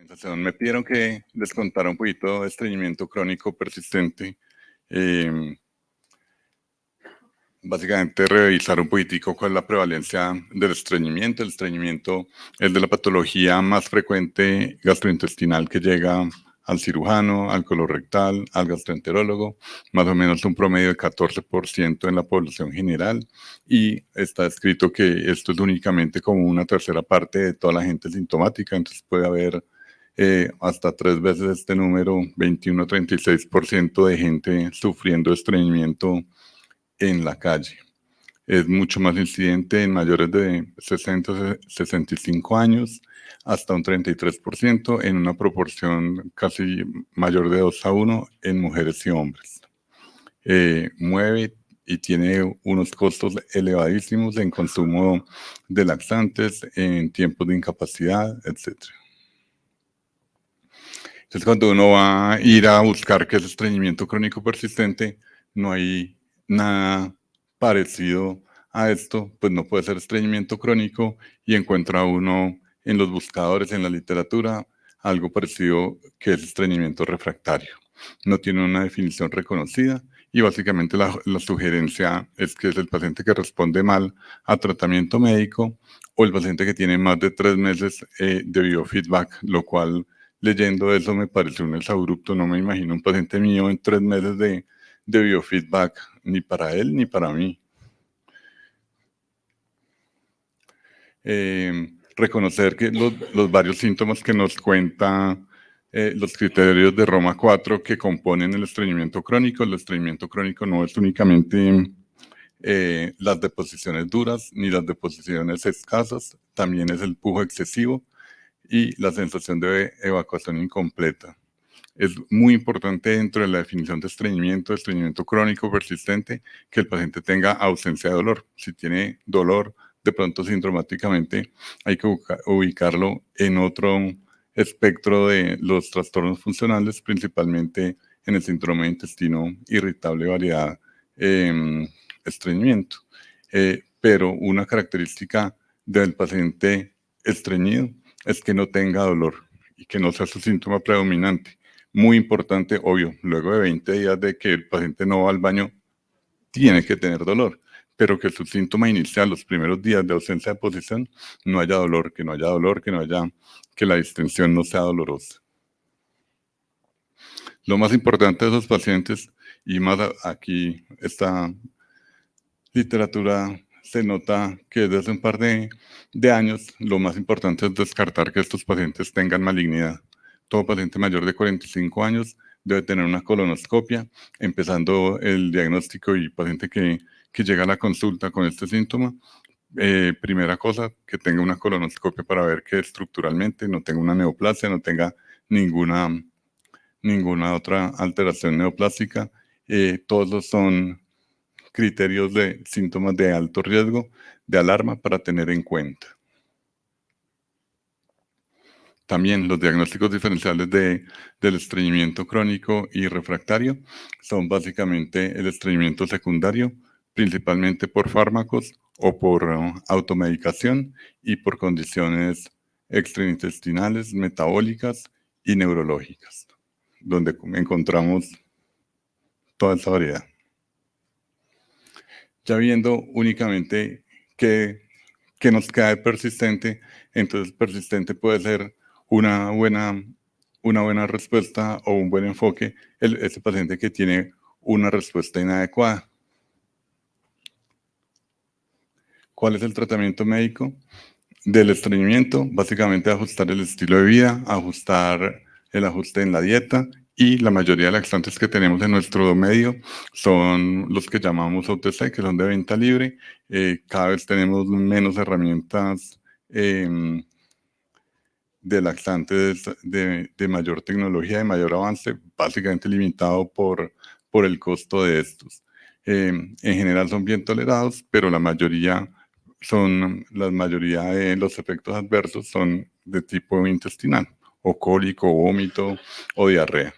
organización me pidieron que les contara un poquito de estreñimiento crónico persistente. Básicamente revisar un poquitico cuál es la prevalencia del estreñimiento. El estreñimiento es de la patología más frecuente gastrointestinal que llega al cirujano, al colorectal, al gastroenterólogo, más o menos un promedio de 14% en la población general, y está escrito que esto es únicamente como una tercera parte de toda la gente sintomática, entonces puede haber hasta 3 veces este número, 21-36% de gente sufriendo estreñimiento en la calle. Es mucho más incidente en mayores de 60-65 años, hasta un 33%, en una proporción casi mayor de 2-1 en mujeres y hombres. Mueve y tiene unos costos elevadísimos en consumo de laxantes, en tiempos de incapacidad, etc. Entonces, cuando uno va a ir a buscar qué es estreñimiento crónico persistente, no hay nada parecido a esto, pues no puede ser estreñimiento crónico, y encuentra uno en los buscadores, en la literatura, algo parecido que es estreñimiento refractario. No tiene una definición reconocida y básicamente la sugerencia es que es el paciente que responde mal a tratamiento médico o el paciente que tiene más de 3 meses de biofeedback, lo cual, leyendo eso, me parece un exabrupto. No me imagino un paciente mío en 3 meses de biofeedback, ni para él ni para mí. Reconocer que los varios síntomas que nos cuenta los criterios de Roma 4 que componen el estreñimiento crónico. El estreñimiento crónico no es únicamente las deposiciones duras ni las deposiciones escasas, también es el pujo excesivo y la sensación de evacuación incompleta. Es muy importante dentro de la definición de estreñimiento crónico persistente, que el paciente tenga ausencia de dolor. Si tiene dolor, de pronto sintomáticamente hay que ubicarlo en otro espectro de los trastornos funcionales, principalmente en el síndrome de intestino irritable variedad estreñimiento. Pero una característica del paciente estreñido es que no tenga dolor y que no sea su síntoma predominante. Muy importante, obvio, luego de 20 días de que el paciente no va al baño, tiene que tener dolor, pero que su síntoma inicial, los primeros días de ausencia de posición, no haya dolor, que no haya dolor, que la distensión no sea dolorosa. Lo más importante de esos pacientes, y más aquí esta literatura se nota que desde hace un par de años, lo más importante es descartar que estos pacientes tengan malignidad. Todo paciente mayor de 45 años debe tener una colonoscopia, empezando el diagnóstico, y paciente que llega a la consulta con este síntoma, primera cosa, que tenga una colonoscopia para ver que estructuralmente no tenga una neoplasia, no tenga ninguna otra alteración neoplástica. Todos son criterios de síntomas de alto riesgo, de alarma para tener en cuenta. También los diagnósticos diferenciales del estreñimiento crónico y refractario son básicamente el estreñimiento secundario, principalmente por fármacos o por automedicación y por condiciones extraintestinales, metabólicas y neurológicas, donde encontramos toda esa variedad. Ya viendo únicamente qué nos queda de persistente, entonces persistente puede ser una buena respuesta o un buen enfoque ese paciente que tiene una respuesta inadecuada. ¿Cuál es el tratamiento médico del estreñimiento? Básicamente ajustar el estilo de vida, ajustar el ajuste en la dieta, y la mayoría de laxantes que tenemos en nuestro medio son los que llamamos OTC, que son de venta libre. Cada vez tenemos menos herramientas de laxantes de mayor tecnología, de mayor avance, básicamente limitado por el costo de estos. En general son bien tolerados, pero la mayoría de los efectos adversos son de tipo intestinal, o cólico, vómito o diarrea.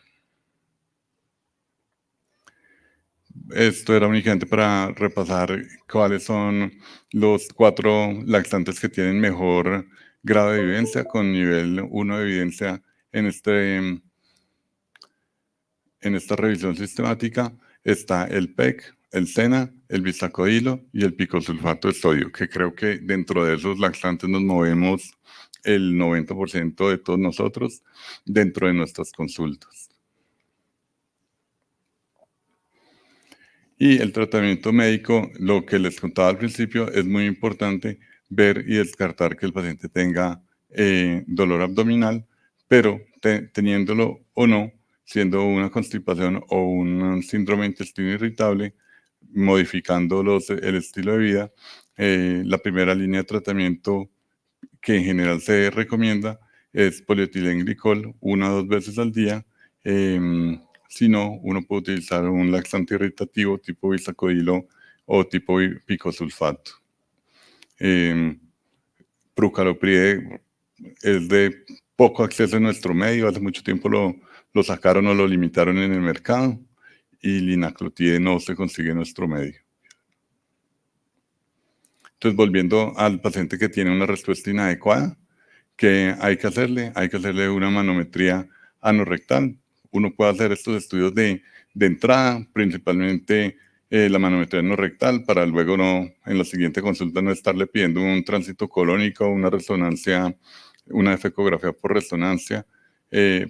Esto era únicamente para repasar cuáles son los 4 laxantes que tienen mejor grado de evidencia, con nivel 1 de evidencia en esta revisión sistemática está el PEC, el SENA, el bisacodilo y el picosulfato de sodio, que creo que dentro de esos laxantes nos movemos el 90% de todos nosotros dentro de nuestras consultas. Y el tratamiento médico, lo que les contaba al principio, es muy importante ver y descartar que el paciente tenga dolor abdominal, pero teniéndolo o no, siendo una constipación o un síndrome de intestino irritable, modificando el estilo de vida, la primera línea de tratamiento que en general se recomienda es polietilenglicol 1 o 2 veces al día. Si no, uno puede utilizar un laxante irritativo tipo bisacodilo o tipo picosulfato. Prucalopride es de poco acceso en nuestro medio, hace mucho tiempo lo sacaron o lo limitaron en el mercado, y linaclotide no se consigue en nuestro medio. Entonces, volviendo al paciente que tiene una respuesta inadecuada, ¿qué hay que hacerle? Hay que hacerle una manometría anorrectal. Uno puede hacer estos estudios de entrada, principalmente la manometría anorrectal, para luego en la siguiente consulta no estarle pidiendo un tránsito colónico, una resonancia, una ecografía por resonancia,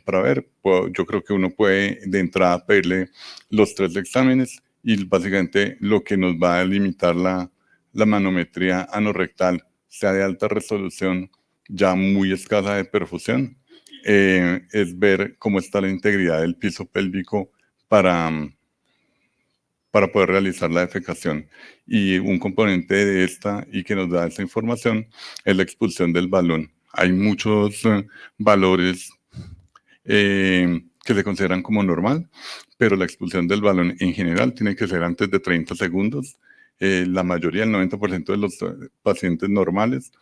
para ver. Yo creo que uno puede de entrada pedirle los 3 exámenes, y básicamente lo que nos va a limitar la manometría anorrectal, sea de alta resolución, ya muy escasa de perfusión, es ver cómo está la integridad del piso pélvico para poder realizar la defecación. Y un componente de esta y que nos da esa información es la expulsión del balón. Hay muchos valores que se consideran como normal, pero la expulsión del balón en general tiene que ser antes de 30 segundos. La mayoría, el 90% de los pacientes normales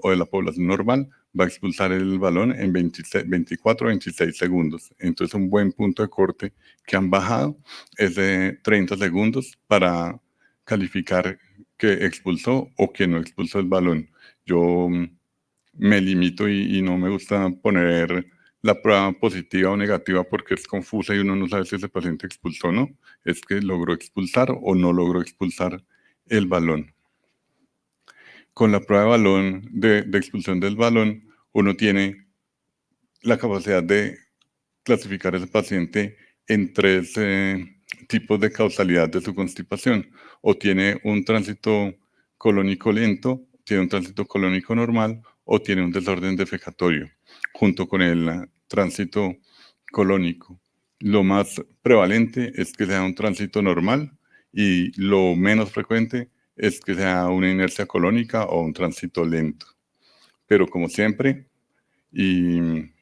o de la población normal, va a expulsar el balón en 24 o 26 segundos. Entonces, un buen punto de corte que han bajado es de 30 segundos para calificar que expulsó o que no expulsó el balón. Yo me limito y no me gusta poner la prueba positiva o negativa porque es confusa y uno no sabe si ese paciente expulsó o no. Es que logró expulsar o no logró expulsar el balón. Con la prueba de balón, de expulsión del balón, uno tiene la capacidad de clasificar a ese paciente en 3 tipos de causalidad de su constipación. O tiene un tránsito colónico lento, tiene un tránsito colónico normal, o tiene un desorden defecatorio, junto con el tránsito colónico. Lo más prevalente es que sea un tránsito normal, y lo menos frecuente es que sea una inercia colónica o un tránsito lento. Pero como siempre, y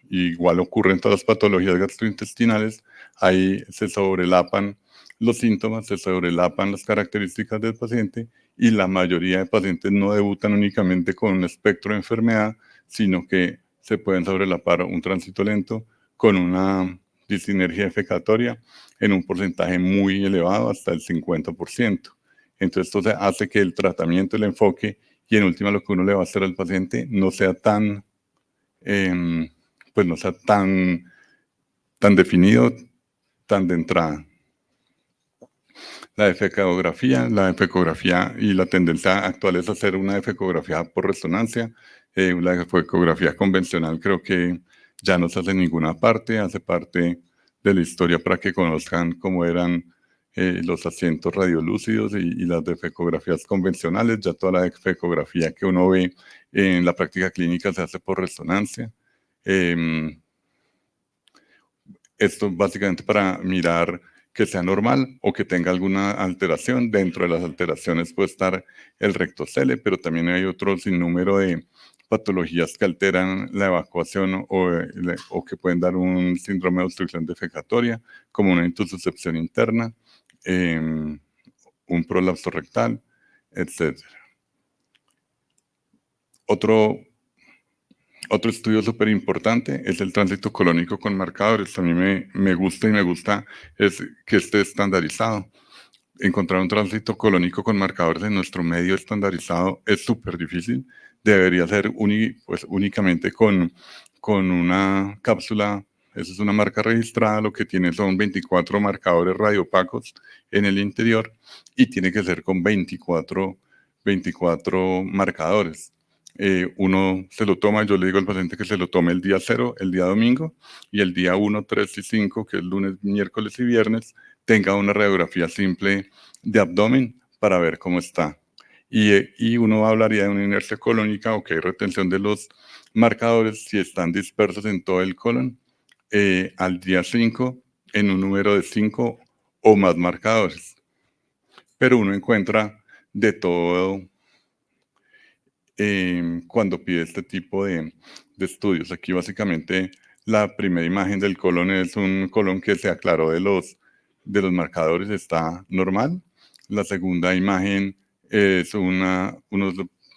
igual ocurre en todas las patologías gastrointestinales, ahí se sobrelapan los síntomas, se sobrelapan las características del paciente, y la mayoría de pacientes no debutan únicamente con un espectro de enfermedad, sino que se pueden sobrelapar un tránsito lento con una discinergia defecatoria en un porcentaje muy elevado, hasta el 50%. Entonces, esto hace que el tratamiento, el enfoque y en última lo que uno le va a hacer al paciente no sea tan pues no sea tan definido, tan de entrada. La efecografía y la tendencia actual es hacer una efecografía por resonancia. La efecografía convencional creo que ya no se hace en ninguna parte, hace parte de la historia para que conozcan cómo eran los asientos radiolúcidos y las efecografías convencionales. Ya toda la efecografía que uno ve en la práctica clínica se hace por resonancia. Esto básicamente para mirar que sea normal o que tenga alguna alteración. Dentro de las alteraciones puede estar el rectocele, pero también hay otro sinnúmero de patologías que alteran la evacuación o que pueden dar un síndrome de obstrucción defecatoria, como una intususcepción interna, un prolapso rectal, etc. Otro estudio súper importante es el tránsito colónico con marcadores. A mí me gusta es que esté estandarizado. Encontrar un tránsito colónico con marcadores en nuestro medio estandarizado es súper difícil. Debería ser únicamente con con una cápsula. Esa es una marca registrada, lo que tiene son 24 marcadores radiopacos en el interior y tiene que ser con 24 marcadores. Uno se lo toma, yo le digo al paciente que se lo tome el día 0, el día domingo, y el día 1, 3 y 5, que es lunes, miércoles y viernes, tenga una radiografía simple de abdomen para ver cómo está. Y uno hablaría de una inercia colónica o que hay retención de los marcadores si están dispersos en todo el colon al día 5 en un número de 5 o más marcadores. Pero uno encuentra de todo cuando pide este tipo de estudios. Aquí básicamente la primera imagen del colon es un colon que se aclaró de los marcadores, está normal. La segunda imagen es unos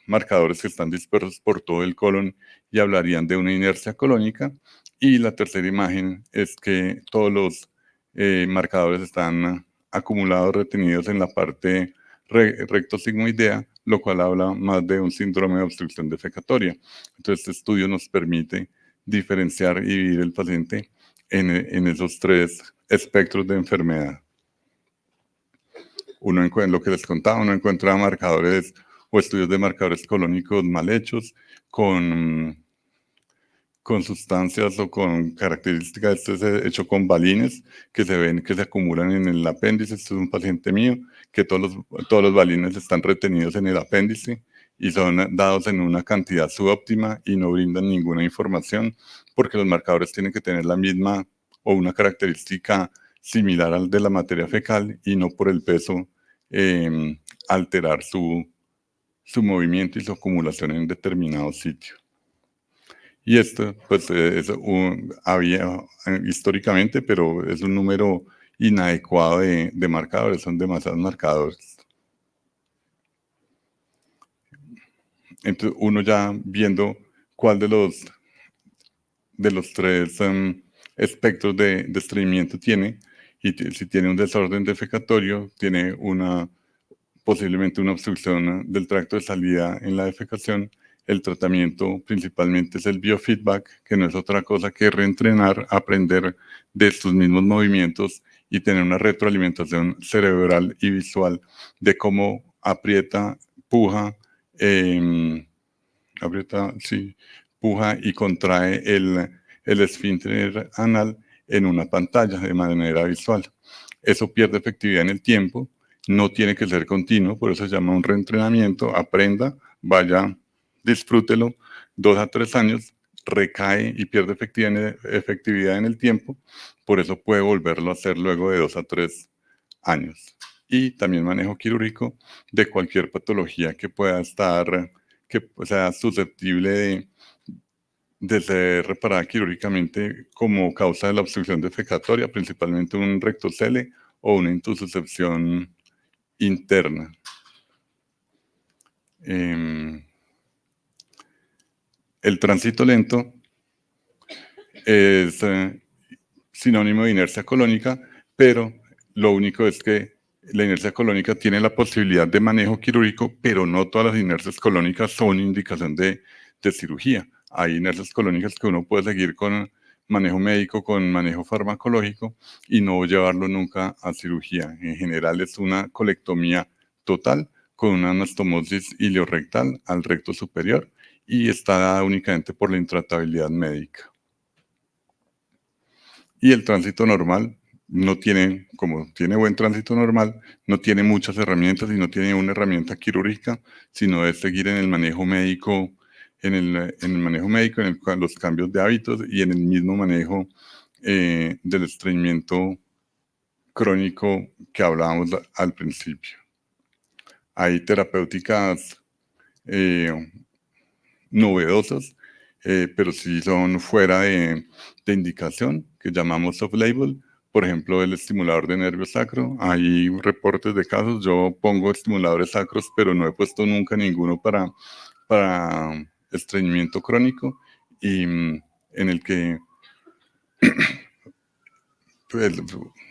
marcadores que están dispersos por todo el colon y hablarían de una inercia colónica. Y la tercera imagen es que todos los marcadores están acumulados, retenidos en la parte rectosigmoidea, lo cual habla más de un síndrome de obstrucción defecatoria. Entonces, este estudio nos permite diferenciar y dividir el paciente en esos tres espectros de enfermedad. Uno encuentra, lo que les contaba, uno encuentra marcadores o estudios de marcadores colónicos mal hechos, con sustancias o con características. Este es hecho con balines que se ven que se acumulan en el apéndice. Este es un paciente mío que todos los balines están retenidos en el apéndice y son dados en una cantidad subóptima y no brindan ninguna información porque los marcadores tienen que tener la misma o una característica similar al de la materia fecal y no por el peso alterar su movimiento y su acumulación en determinado sitio. Y esto, pues, había históricamente, pero es un número inadecuado de marcadores, son demasiados marcadores. Entonces, uno ya viendo cuál de los tres espectros de estreñimiento tiene, y si tiene un desorden defecatorio, tiene posiblemente una obstrucción del tracto de salida en la defecación. El tratamiento principalmente es el biofeedback, que no es otra cosa que reentrenar, aprender de estos mismos movimientos y tener una retroalimentación cerebral y visual de cómo aprieta, puja, puja y contrae el esfínter anal en una pantalla de manera visual. Eso pierde efectividad en el tiempo, no tiene que ser continuo, por eso se llama un reentrenamiento. Aprenda, vaya, disfrútelo 2 a 3 años, recae y pierde efectividad en el tiempo, por eso puede volverlo a hacer luego de 2 a 3 años. Y también manejo quirúrgico de cualquier patología que pueda estar, que sea susceptible de ser reparada quirúrgicamente como causa de la obstrucción defecatoria, principalmente un rectocele o una intususcepción interna. El tránsito lento es sinónimo de inercia colónica, pero lo único es que la inercia colónica tiene la posibilidad de manejo quirúrgico, pero no todas las inercias colónicas son indicación de cirugía. Hay inercias colónicas que uno puede seguir con manejo médico, con manejo farmacológico y no llevarlo nunca a cirugía. En general es una colectomía total con una anastomosis ileorrectal al recto superior y está dada únicamente por la intratabilidad médica. Y el tránsito normal no tiene, como tiene buen tránsito normal, no tiene muchas herramientas y no tiene una herramienta quirúrgica, sino es seguir en el manejo médico, en los cambios de hábitos y en el mismo manejo del estreñimiento crónico que hablábamos al principio. Hay terapéuticas novedosas, pero sí son fuera de indicación, que llamamos off-label. Por ejemplo, el estimulador de nervio sacro. Hay reportes de casos. Yo pongo estimuladores sacros, pero no he puesto nunca ninguno para estreñimiento crónico y en el que pues,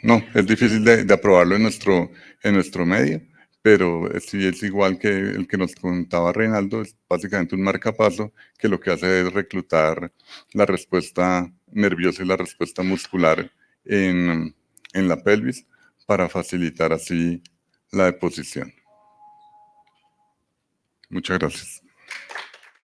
no, es difícil de aprobarlo en nuestro medio, pero sí es igual que el que nos contaba Reinaldo, es básicamente un marcapaso que lo que hace es reclutar la respuesta nerviosa y la respuesta muscular en la pelvis para facilitar así la deposición. Muchas gracias.